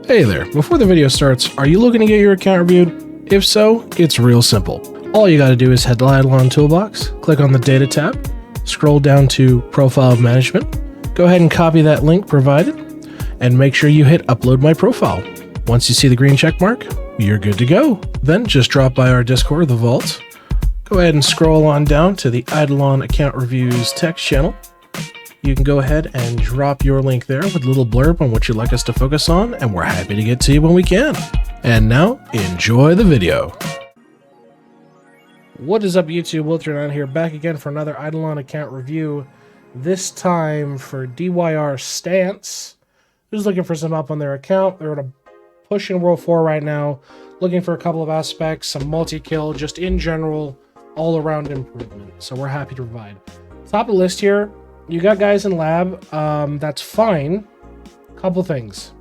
Hey there, before the video starts, are you looking to get your account reviewed? If so, it's real simple. All you gotta do is head to the IdleOn toolbox, click on the data tab, scroll down to profile management, go ahead and copy that link provided, and make sure you hit upload my profile. Once you see the green check mark, you're good to go. Then just drop by our Discord, the Vault. Go ahead and scroll on down to the IdleOn account reviews text channel. You can go ahead and drop your link there with a little blurb on what you'd like us to focus on, and we're happy to get to you when we can. And now, enjoy the video. What is up, YouTube? Wiltron here, back again for another IdleOn account review, this time for DyrStance, who's looking for some help on their account. They're at a push in World 4 right now, looking for a couple of aspects, some multi-kill, just in general, all-around improvement. So we're happy to provide. Top of the list here, you got guys in lab, that's fine. Couple things.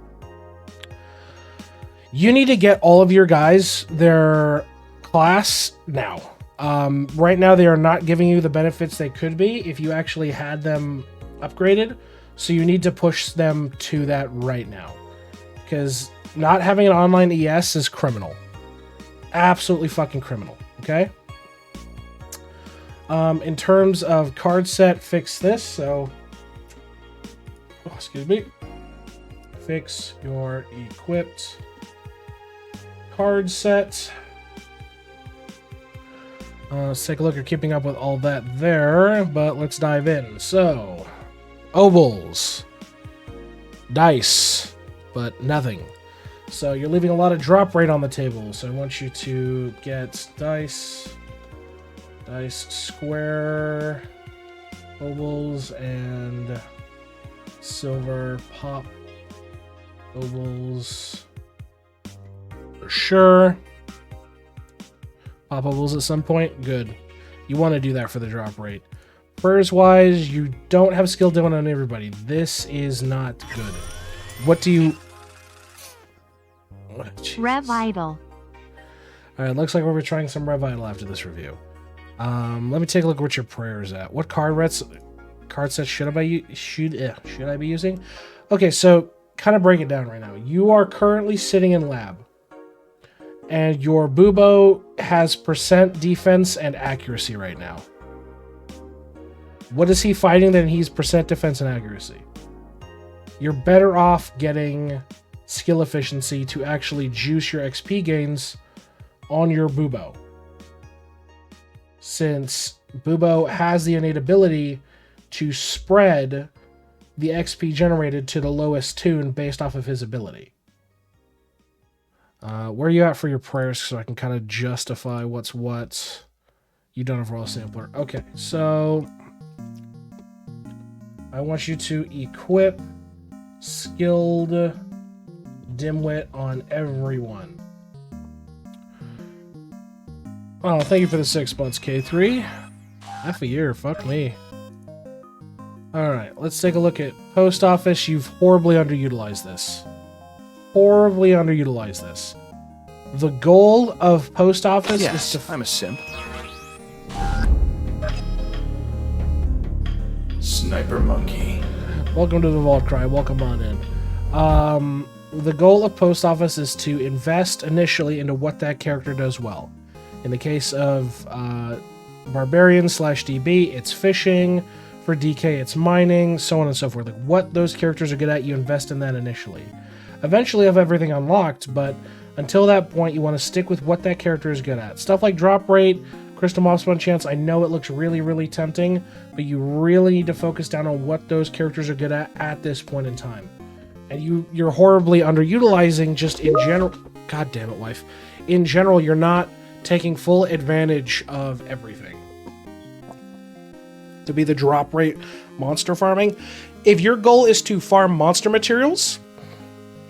You need to get all of your guys their class now. Right now they are not giving you the benefits they could be if you actually had them upgraded. So you need to push them to that right now. Because not having an online ES is criminal. Absolutely fucking criminal, okay? In terms of card set, fix this. So, excuse me. Fix your equipped card set. Let's take a look at keeping up with all that there, but let's dive in. So, Obols, dice, but nothing. So you're leaving a lot of drop rate on the table. So I want you to get dice square, Obols, and silver pop Obols for sure. Pop Obols at some point, good. You want to do that for the drop rate. Prayers wise, you don't have skill down on everybody. This is not good. What do you... Oh, Rev Idle. Alright, looks like we'll be trying some Rev Idle after this review. Let me take a look at what your prayer is at. What card sets should I be using? Okay, so kind of break it down right now. You are currently sitting in lab, and your Bubo has % defense and accuracy right now. What is he fighting that he's % defense and accuracy? You're better off getting skill efficiency to actually juice your XP gains on your Bubo, since Bubo has the innate ability to spread the XP generated to the lowest tune based off of his ability. Where are you at for your prayers so I can kind of justify what's what? You don't have raw sampler. Okay, so I want you to equip skilled Dimwit on everyone. Oh, thank you for the 6 months, K3. Half a year, fuck me. Alright, let's take a look at post office. You've horribly underutilized this. Horribly underutilized this. The goal of post office is to... I'm a simp. Sniper monkey. Welcome to the Vault Cry. Welcome on in. The goal of post office is to invest initially into what that character does well. In the case of Barbarian / DB, it's fishing. For DK, it's mining, so on and so forth. Like what those characters are good at, you invest in that initially. Eventually, you have everything unlocked, but until that point, you want to stick with what that character is good at. Stuff like drop rate, crystal mob spawn chance, I know it looks really, really tempting, but you really need to focus down on what those characters are good at this point in time. And you're horribly underutilizing just in general. God damn it, wife. In general, you're not taking full advantage of everything. To be the drop rate monster farming. If your goal is to farm monster materials,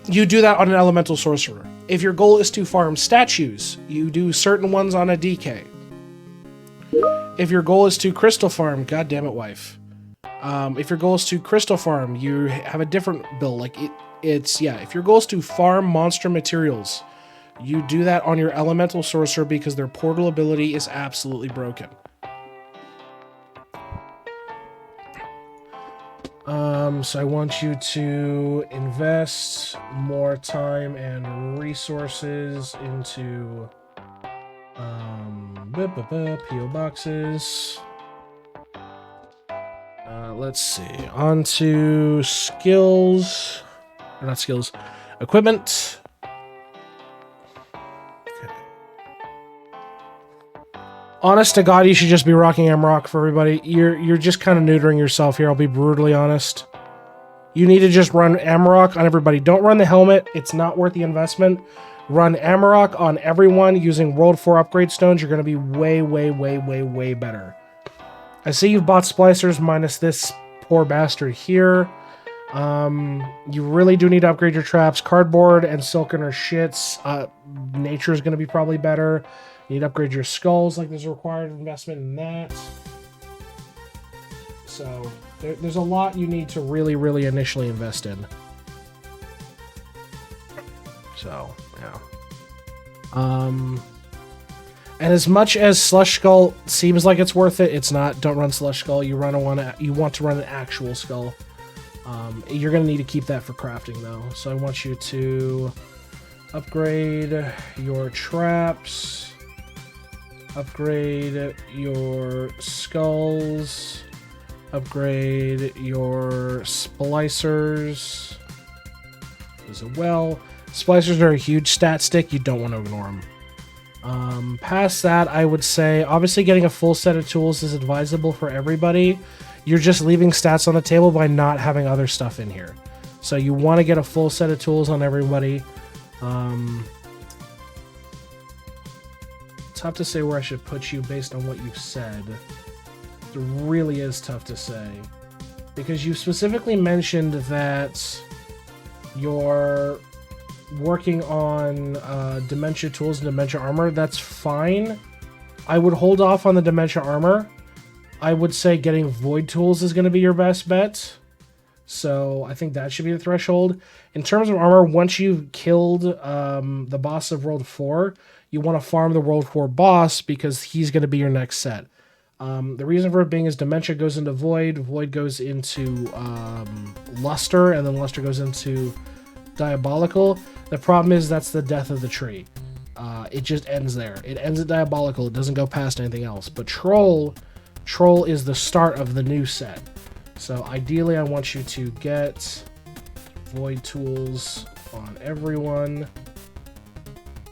you do that on an elemental sorcerer. If your goal is to farm statues, you do certain ones on a DK. If your goal is to crystal farm, god damn it, wife. If your goal is to crystal farm, you have a different build. Like if your goal is to farm monster materials, you do that on your elemental sorcerer because their portal ability is absolutely broken. So I want you to invest more time and resources into PO boxes. Let's see. On to skills. Or not skills. Equipment. Okay. Honest to God, you should just be rocking Amrock for everybody. You're just kind of neutering yourself here, I'll be brutally honest. You need to just run Amrock on everybody. Don't run the helmet. It's not worth the investment. Run Amrock on everyone using World 4 upgrade stones. You're going to be way, way, way, way, way better. I see you've bought Splicers minus this poor bastard here. You really do need to upgrade your traps. Cardboard and Silken are shits. Nature is going to be probably better. You need to upgrade your skulls, like there's a required investment in that. So there's a lot you need to really, really initially invest in. So, yeah. And as much as Slush Skull seems like it's worth it, it's not. Don't run Slush Skull. You want to run an actual skull. You're going to need to keep that for crafting, though. So I want you to upgrade your traps, upgrade your skulls, upgrade your splicers as well. Splicers are a huge stat stick. You don't want to ignore them. Past that, I would say, obviously getting a full set of tools is advisable for everybody. You're just leaving stats on the table by not having other stuff in here. So you want to get a full set of tools on everybody. Tough to say where I should put you based on what you've said. It really is tough to say. Because you specifically mentioned that you're working on Dementia tools and Dementia armor. That's fine. I would hold off on the Dementia armor. I would say getting Void tools is going to be your best bet. So I think that should be the threshold. In terms of armor, once you've killed the boss of World 4, you want to farm the World 4 boss because he's going to be your next set. The reason for it being is Dementia goes into Void, Void goes into Luster, and then Luster goes into Diabolical. The problem is that's the death of the tree. It just ends there. It ends at Diabolical. It doesn't go past anything else. But Troll is the start of the new set. So ideally I want you to get Void tools on everyone.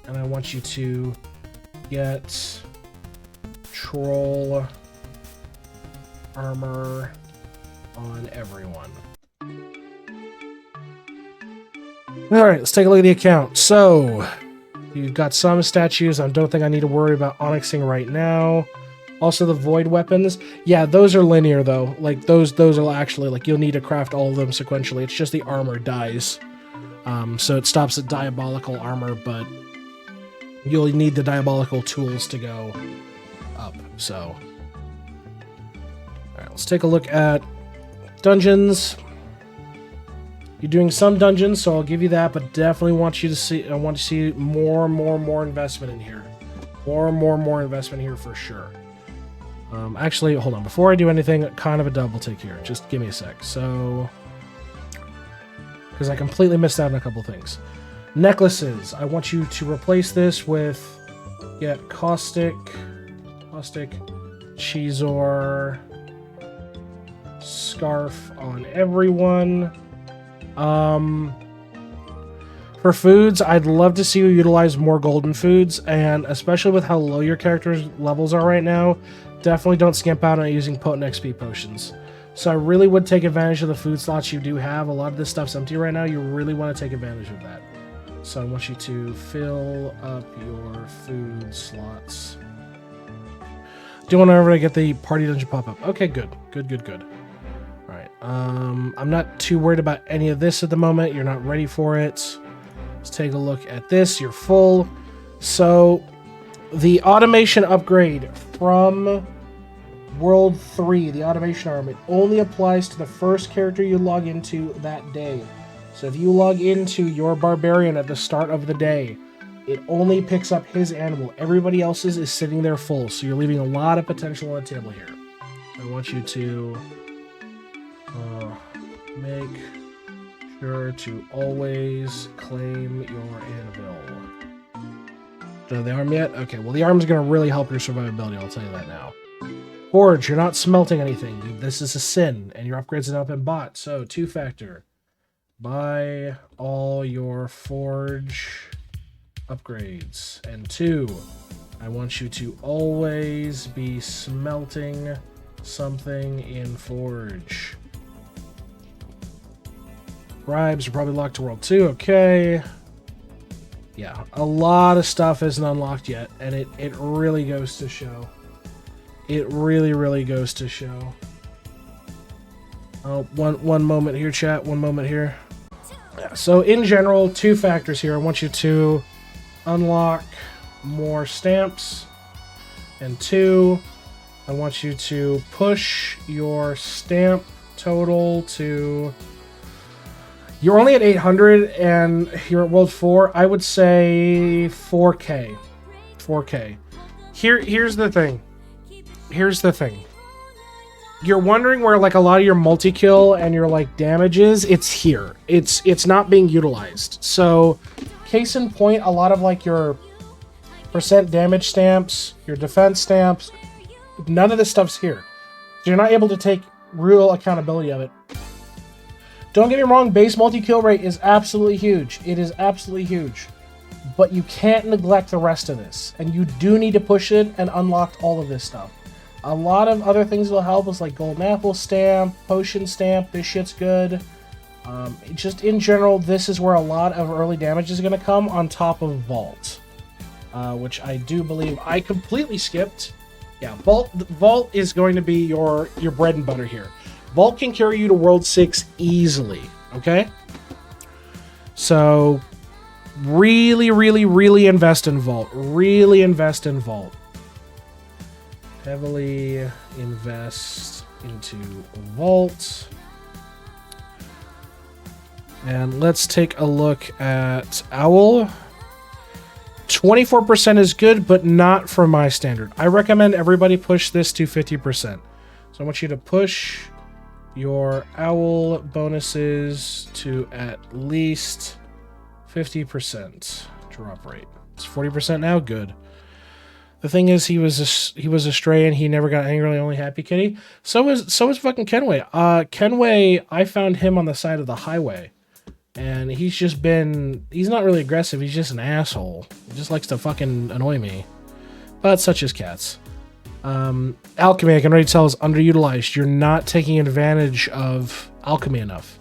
And I want you to get Troll armor on everyone. Alright, let's take a look at the account. So, you've got some statues. I don't think I need to worry about onyxing right now. Also, the void weapons. Yeah, those are linear, though. Like, those are actually, like, you'll need to craft all of them sequentially. It's just the armor dies. So it stops at diabolical armor, but you'll need the diabolical tools to go up, so. Alright, let's take a look at dungeons. You're doing some dungeons, so I'll give you that, but definitely want you to see. I want to see more investment in here. More investment here for sure. Actually, hold on. Before I do anything, kind of a double take here. Just give me a sec. So, because I completely missed out on a couple things. Necklaces. I want you to replace this with Caustic, Chizoar, Scarf on everyone. For foods, I'd love to see you utilize more golden foods, and especially with how low your character's levels are right now, definitely don't skimp out on using potent XP potions. So I really would take advantage of the food slots you do have. A lot of this stuff's empty right now. You really want to take advantage of that. So I want you to fill up your food slots. Do you want to ever get the party dungeon pop up? Okay, good. Alright, I'm not too worried about any of this at the moment. You're not ready for it. Let's take a look at this. You're full. So, the automation upgrade from World 3, the automation arm, it only applies to the first character you log into that day. So if you log into your barbarian at the start of the day, it only picks up his animal. Everybody else's is sitting there full, so you're leaving a lot of potential on the table here. I want you to Make sure to always claim your anvil. Do you have the arm yet? Okay, well the arm's going to really help your survivability, I'll tell you that now. Forge, you're not smelting anything. This is a sin, and your upgrades have not been bought. So, 2-factor. Buy all your forge upgrades. And 2, I want you to always be smelting something in forge. Bribes are probably locked to World 2. Okay. Yeah, a lot of stuff isn't unlocked yet, and it really goes to show. It really, really goes to show. Oh, one moment here, chat. One moment here. Yeah, so in general, 2 factors here. I want you to unlock more stamps. And 2, I want you to push your stamp total to... You're only at 800 and you're at World 4. I would say 4K. 4K. Here's the thing. Here's the thing. You're wondering where like a lot of your multi-kill and your like damage is. It's here. It's not being utilized. So, case in point, a lot of like your percent damage stamps, your defense stamps, none of this stuff's here. So you're not able to take real accountability of it. Don't get me wrong, base multi-kill rate is absolutely huge. It is absolutely huge. But you can't neglect the rest of this. And you do need to push it and unlock all of this stuff. A lot of other things will help is like golden apple stamp, potion stamp, this shit's good. Just in general, this is where a lot of early damage is going to come on top of Vault. Which I do believe I completely skipped. Yeah, Vault is going to be your bread and butter here. Vault can carry you to World 6 easily, okay? So, really, really, really invest in Vault. Really invest in Vault. Heavily invest into Vault. And let's take a look at Owl. 24% is good, but not for my standard. I recommend everybody push this to 50%. So I want you to push your Owl bonuses to at least 50% drop rate. It's 40% now. Good. The thing is, he was a stray and he never got angrily only happy kitty. So is fucking Kenway. Kenway, I found him on the side of the highway, and he's not really aggressive. He's just an asshole. He just likes to fucking annoy me. But such as cats. Alchemy, I can already tell, is underutilized. You're not taking advantage of alchemy enough.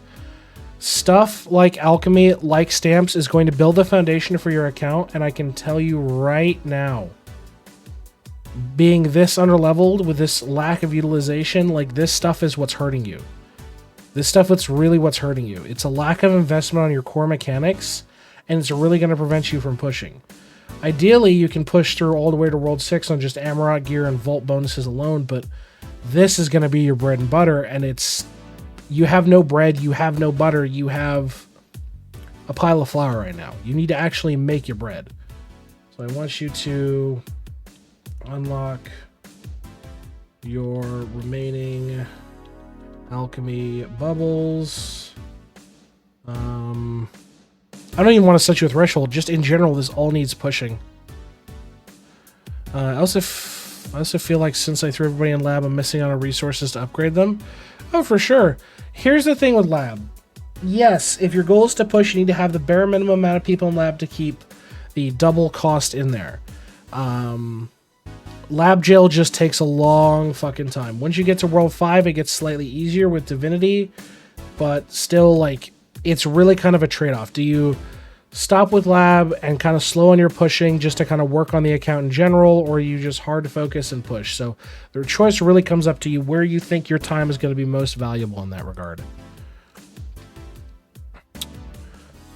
Stuff like alchemy, like stamps, is going to build the foundation for your account, and I can tell you right now, being this underleveled with this lack of utilization, like this stuff is what's hurting you. This stuff is really what's hurting you. It's a lack of investment on your core mechanics, and it's really going to prevent you from pushing. Ideally, you can push through all the way to World 6 on just Amarok gear and Vault bonuses alone, but this is going to be your bread and butter, and you have no bread, you have no butter, you have a pile of flour right now. You need to actually make your bread. So I want you to unlock your remaining alchemy bubbles. I don't even want to set you a threshold. Just in general, this all needs pushing. I also feel like since I threw everybody in lab, I'm missing out on resources to upgrade them. Oh, for sure. Here's the thing with lab. Yes, if your goal is to push, you need to have the bare minimum amount of people in lab to keep the double cost in there. Lab jail just takes a long fucking time. Once you get to World 5, it gets slightly easier with Divinity, but still, like, it's really kind of a trade-off. Do you stop with lab and kind of slow on your pushing just to kind of work on the account in general, or are you just hard to focus and push? So the choice really comes up to you where you think your time is going to be most valuable in that regard.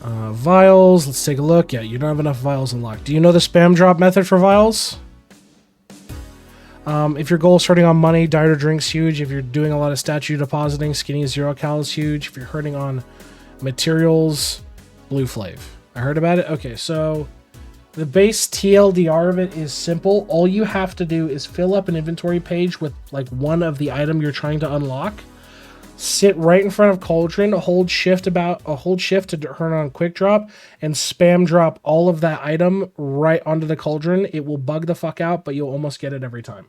Vials, let's take a look. Yeah, you don't have enough vials unlocked. Do you know the spam drop method for vials? If your goal is starting on money, diet or drink's huge. If you're doing a lot of statue depositing, skinny 0 cal is huge. If you're hurting on materials, blue flave. I heard about it? Okay, so the base TLDR of it is simple. All you have to do is fill up an inventory page with like one of the item you're trying to unlock. Sit right in front of Cauldron, hold shift to turn on quick drop, and spam drop all of that item right onto the Cauldron. It will bug the fuck out, but you'll almost get it every time.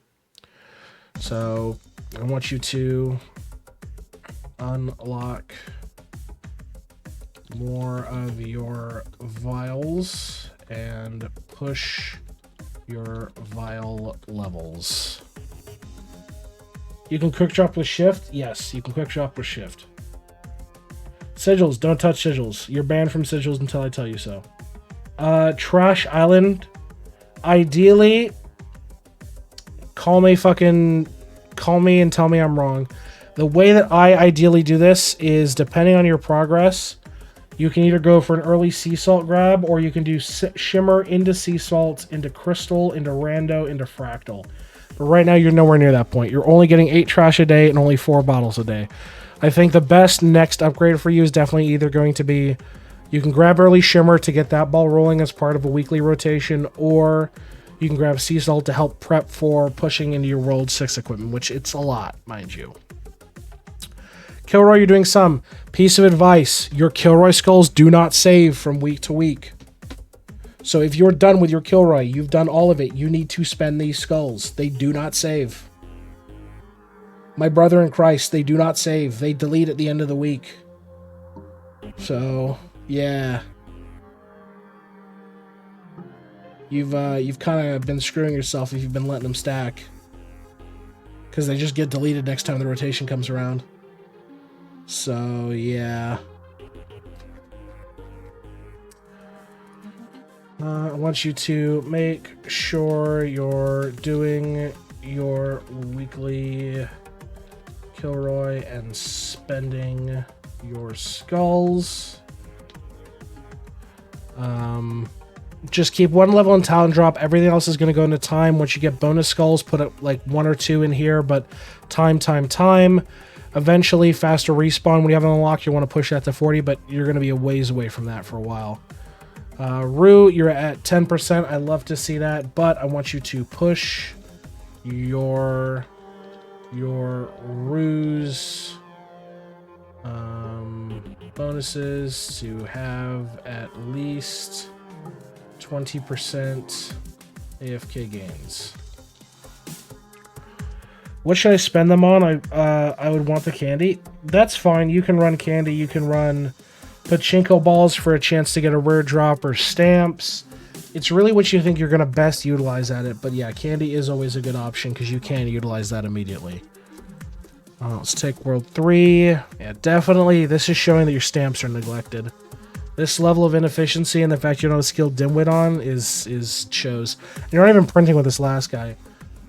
So I want you to unlock more of your vials and push your vial levels. You can quick drop with shift? Yes, you can quick drop with shift. Sigils, don't touch sigils. You're banned from sigils until I tell you so. Trash Island. Ideally, call me and tell me I'm wrong. The way that I ideally do this is, depending on your progress, you can either go for an early sea salt grab, or you can do shimmer into sea salt, into crystal, into rando, into fractal. But right now, you're nowhere near that point. You're only getting 8 trash a day and only 4 bottles a day. I think the best next upgrade for you is definitely either going to be, you can grab early shimmer to get that ball rolling as part of a weekly rotation, or you can grab sea salt to help prep for pushing into your World 6 equipment, which it's a lot, mind you. Kilroy, you're doing some. Piece of advice, your Kilroy skulls do not save from week to week. So if you're done with your Kilroy, you've done all of it, you need to spend these skulls. They do not save. My brother in Christ, they do not save. They delete at the end of the week. So, yeah. You've kind of been screwing yourself if you've been letting them stack. Because they just get deleted next time the rotation comes around. So, yeah. I want you to make sure you're doing your weekly Kilroy and spending your skulls. Just keep 1 level in talent drop. Everything else is going to go into time. Once you get bonus skulls, put up like 1 or 2 in here, but time. Eventually, faster respawn. When you have it unlocked, you want to push that to 40, but you're going to be a ways away from that for a while. Rue, you're at 10%. I love to see that, but I want you to push your Rue's bonuses to have at least 20% AFK gains. What should I spend them on? I would want the candy. That's fine. You can run candy. You can run pachinko balls for a chance to get a rare drop, or stamps. It's really what you think you're going to best utilize at it. But yeah, candy is always a good option because you can utilize that immediately. Let's take World 3. Yeah, definitely. This is showing that your stamps are neglected. This level of inefficiency and the fact you don't have a skilled Dimwit on is shows. You're not even printing with this last guy.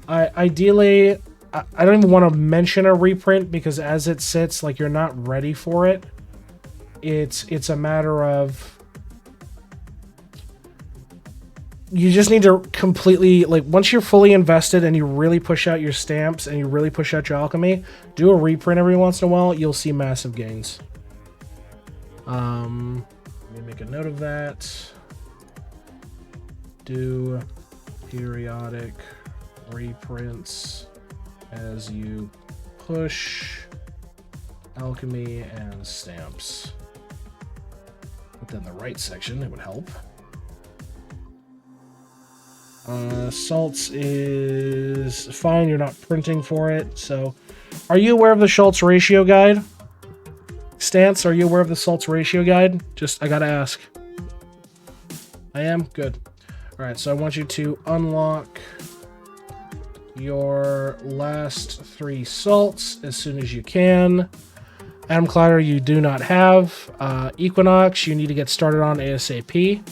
Ideally, I don't even want to mention a reprint because as it sits, like, you're not ready for it. It's a matter of you just need to completely, like, once you're fully invested and you really push out your stamps and you really push out your alchemy, do a reprint every once in a while, you'll see massive gains. Let me make a note of that. Do periodic reprints as you push alchemy and stamps. Put that in the right section, it would help. Salts is fine, you're not printing for it, so... Are you aware of the Schultz ratio guide? Stance, are you aware of the Salt's ratio guide? Just, I gotta ask. I am? Good. Alright, so I want you to unlock your last 3 salts as soon as you can. Adam Clyder, you do not have. Equinox, you need to get started on ASAP.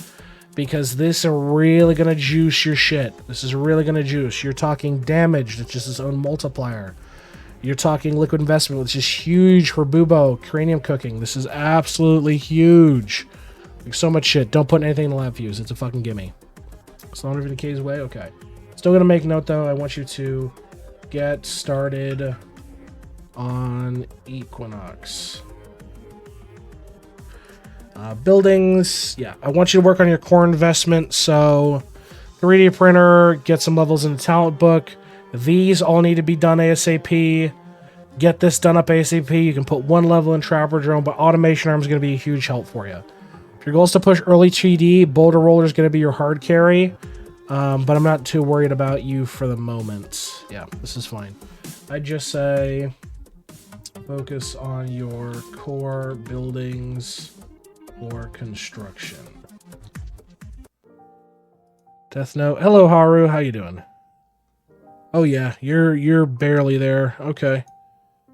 Because this is really going to juice your shit. This is really going to juice. You're talking damage, that's just its own multiplier. You're talking liquid investment, which is huge for Bubo, cranium cooking. This is absolutely huge. Like, so much shit. Don't put anything in the lab fuse. It's a fucking gimme. Slaughter of Decay's way? Okay. Still going to make note, though. I want you to get started on Equinox. Buildings, yeah, I want you to work on your core investment, so 3D printer, get some levels in the talent book. These all need to be done ASAP. get this done up ASAP. You can put 1 level in Trapper Drone, but Automation Arm is going to be a huge help for you. If your goal is to push early TD, Boulder Roller is going to be your hard carry, but I'm not too worried about you for the moment. Yeah, this is fine. I'd just say focus on your core buildings or construction. Death Note. Hello, Haru. How you doing? Oh yeah, you're barely there. Okay.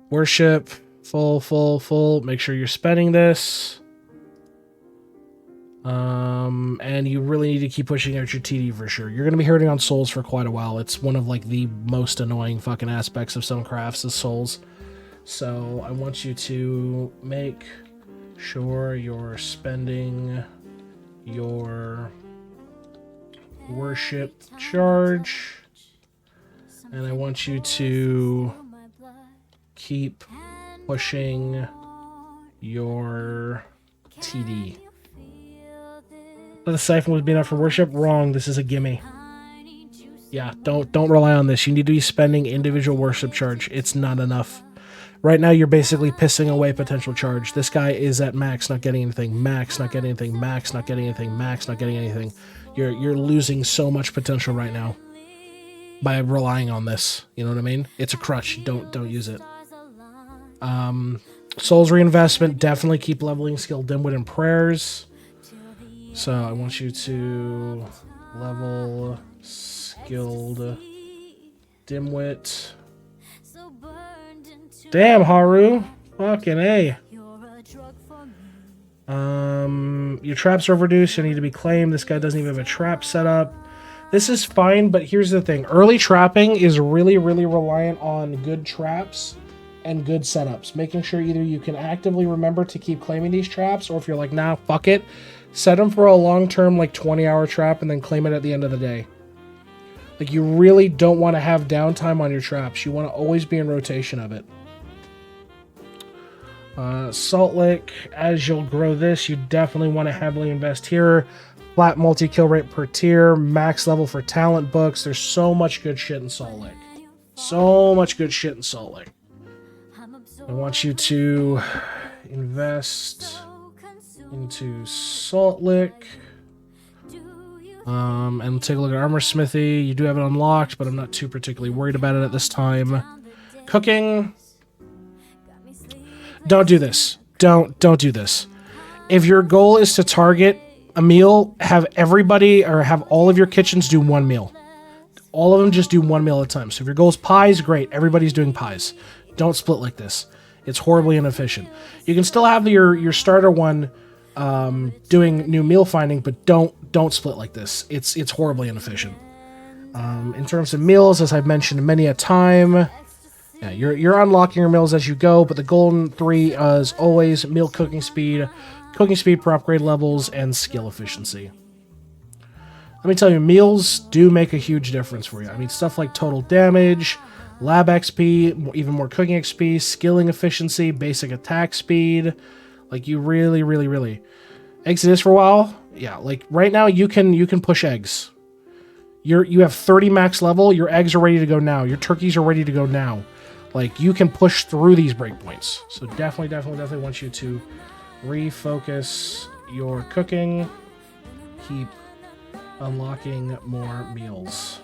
Worship. Full. Make sure you're spending this. And you really need to keep pushing out your TD for sure. You're going to be hurting on souls for quite a while. It's one of like the most annoying fucking aspects of some crafts is souls. So I want you to make sure you're spending your worship charge. And I want you to keep pushing your TD. The siphon was being up for worship. Wrong. This is a gimme. Yeah, don't rely on this. You need to be spending individual worship charge. It's not enough. Right now, you're basically pissing away potential charge. This guy is at max, not getting anything. Max, not getting anything. Max, not getting anything. Max, not getting anything. You're losing so much potential right now by relying on this. You know what I mean? It's a crutch. Don't use it. Souls reinvestment. Definitely keep leveling skill Dimwit and prayers. So I want you to level skilled Dimwit. Damn, Haru. Fucking A. Your traps are reduced. You need to be claimed. This guy doesn't even have a trap set up. This is fine, but here's the thing. Early trapping is really, really reliant on good traps and good setups. Making sure either you can actively remember to keep claiming these traps, or if you're like, nah, fuck it, set them for a long-term, like 20-hour trap and then claim it at the end of the day. Like, you really don't want to have downtime on your traps. You want to always be in rotation of it. Saltlick, as you'll grow this, you definitely want to heavily invest here. Flat multi-kill rate per tier, max level for talent books. There's so much good shit in Saltlick. So much good shit in Saltlick. I want you to invest into Saltlick. And take a look at Armor Smithy. You do have it unlocked, but I'm not too particularly worried about it at this time. Cooking. Don't do this. Don't do this. If your goal is to target a meal, have everybody or have all of your kitchens do 1 meal. All of them just do 1 meal at a time. So if your goal is pies, great. Everybody's doing pies. Don't split like this. It's horribly inefficient. You can still have your starter one doing new meal finding, but don't split like this. It's horribly inefficient. In terms of meals, as I've mentioned many a time, yeah, you're unlocking your meals as you go, but the golden 3 is always meal cooking speed per upgrade levels, and skill efficiency. Let me tell you, meals do make a huge difference for you. I mean, stuff like total damage, lab XP, even more cooking XP, skilling efficiency, basic attack speed. Like, you really exit this for a while. Yeah, like right now you can push eggs. You have 30 max level. Your eggs are ready to go now. Your turkeys are ready to go now. Like, you can push through these breakpoints. So definitely want you to refocus your cooking. Keep unlocking more meals.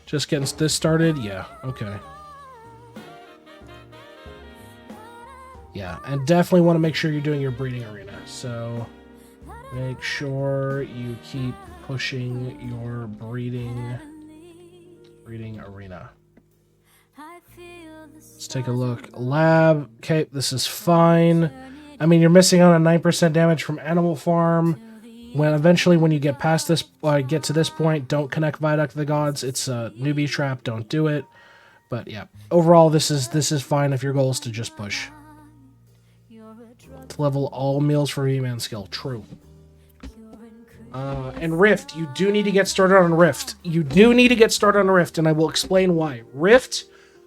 Just getting this started? Yeah, okay. Yeah, and definitely want to make sure you're doing your breeding arena. So make sure you keep pushing your breeding arena. Let's take a look. Lab. Okay, this is fine. I mean, you're missing out on 9% damage from Animal Farm. When you get past this, get to this point, don't connect Viaduct of the Gods. It's a newbie trap. Don't do it. But yeah, overall, this is fine if your goal is to just push. To level all meals for V-Man skill. True. And Rift. You do need to get started on Rift. And I will explain why. Rift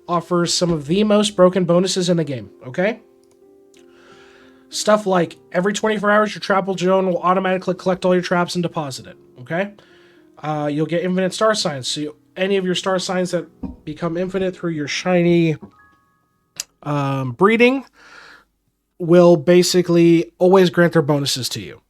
offers some of the most broken bonuses in the game, okay? Stuff like every 24 hours, your trap zone will automatically collect all your traps and deposit it, okay? you'll get infinite star signs. So any of your star signs that become infinite through your shiny breeding will basically always grant their bonuses to you.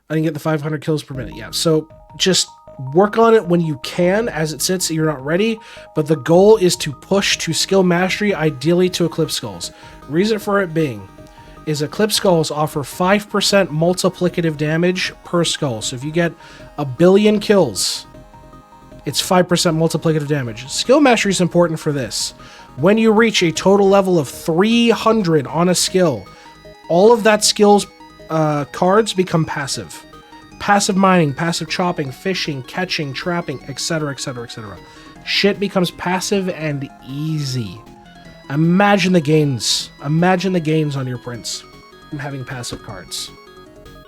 I didn't get the 500 kills per minute. Yeah, so just work on it when you can as it sits. You're not ready, but the goal is to push to skill mastery, ideally to Eclipse Skulls. Reason for it being is Eclipse Skulls offer 5% multiplicative damage per skull. So if you get 1 billion kills, it's 5% multiplicative damage. Skill mastery is important for this. When you reach a total level of 300 on a skill, all of that skill's cards become passive. Passive mining, passive chopping, fishing, catching, trapping, etc., etc., etc. Shit becomes passive and easy. Imagine the gains. Imagine the gains on your prints from having passive cards.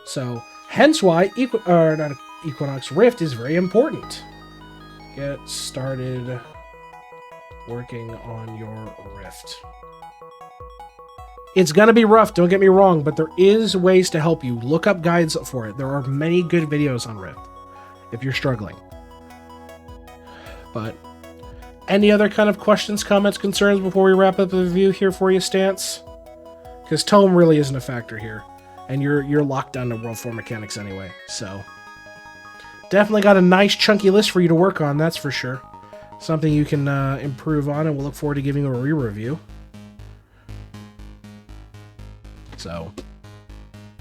So, hence why Equinox Rift is very important. Get started working on your Rift. It's going to be rough, don't get me wrong, but there is ways to help you. Look up guides for it. There are many good videos on Rift if you're struggling. But any other kind of questions, comments, concerns before we wrap up the review here for you, Stance? Because tome really isn't a factor here, and you're locked down to World 4 mechanics anyway, so definitely got a nice chunky list for you to work on, that's for sure. Something you can improve on, and we'll look forward to giving you a re-review. So,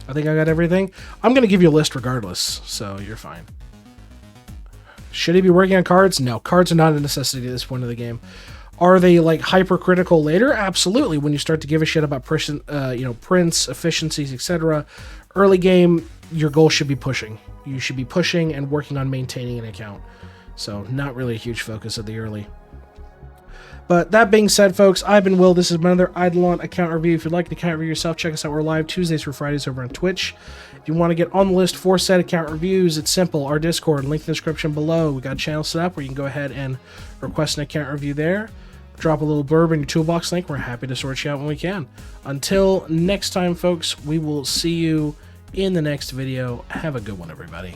I think I got everything. I'm going to give you a list regardless, so you're fine. Should he be working on cards? No, cards are not a necessity at this point of the game. Are they like hypercritical later? Absolutely. When you start to give a shit about prints, efficiencies, etc. Early game, your goal should be pushing. You should be pushing and working on maintaining an account. So, not really a huge focus at the early. But that being said, folks, I've been Will. This is another IdleOn account review. If you'd like to account review yourself, check us out. We're live Tuesdays through Fridays over on Twitch. If you want to get on the list for said account reviews, it's simple. Our Discord, link in the description below. We got a channel set up where you can go ahead and request an account review there. Drop a little blurb in your toolbox link. We're happy to sort you out when we can. Until next time, folks, we will see you in the next video. Have a good one, everybody.